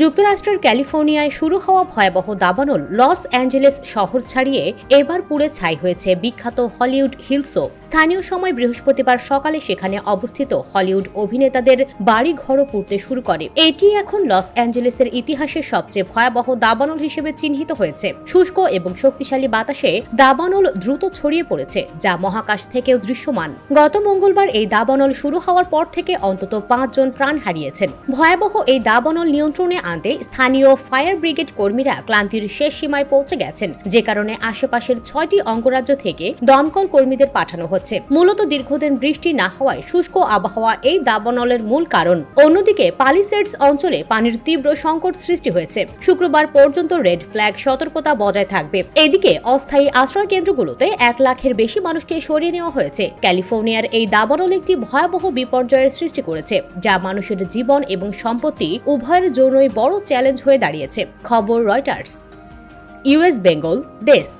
যুক্তরাষ্ট্রের ক্যালিফোর্নিয়ায় শুরু হওয়া ভয়াবহ দাবানল লস অ্যাঞ্জেলেস শহর ছাড়িয়ে এবার পুড়ে ছাই হয়েছে বিখ্যাত হলিউড হিলসও। স্থানীয় সময় বৃহস্পতিবার সকালে সেখানে অবস্থিত হলিউড অভিনেতাদের বাড়িঘরও পুড়তে শুরু করে। এটি এখন লস অ্যাঞ্জেলেসের ইতিহাসে সবচেয়ে ভয়াবহ দাবানল হিসেবে চিহ্নিত হয়েছে। শুষ্ক এবং শক্তিশালী বাতাসে দাবানল দ্রুত ছড়িয়ে পড়েছে, যা মহাকাশ থেকেও দৃশ্যমান। গত মঙ্গলবার এই দাবানল শুরু হওয়ার পর থেকে অন্তত 5 জন প্রাণ হারিয়েছেন। ভয়াবহ এই দাবানল নিয়ন্ত্রণে আনতে স্থানীয় ফায়ার ব্রিগেড কর্মীরা ক্লান্তির শেষ সীমায় পৌঁছে গেছেন, যে কারণে আশেপাশের 6টি অঙ্গরাজ্য থেকে দমকল কর্মীদের পাঠানো হচ্ছে। মূলত দীর্ঘদিন বৃষ্টি না হওয়ায় শুষ্ক আবহাওয়া এই দাবানলের মূল কারণ। অন্যদিকে পালিসেডস অঞ্চলে পানির তীব্র সংকট সৃষ্টি হয়েছে। শুক্রবার পর্যন্ত রেড ফ্ল্যাগ সতর্কতা বজায় থাকবে। এদিকে অস্থায়ী আশ্রয় কেন্দ্রগুলোতে 1 লাখের বেশি মানুষকে সরিয়ে নেওয়া হয়েছে। ক্যালিফোর্নিয়ার এই দাবানল একটি ভয়াবহ বিপর্যয়ের সৃষ্টি করেছে, যা মানুষের জীবন এবং সম্পত্তি উভয়ের জন্যই বড় চ্যালেঞ্জ হয়ে দাঁড়িয়েছে। খবর রয়টার্স। US Bengal desk.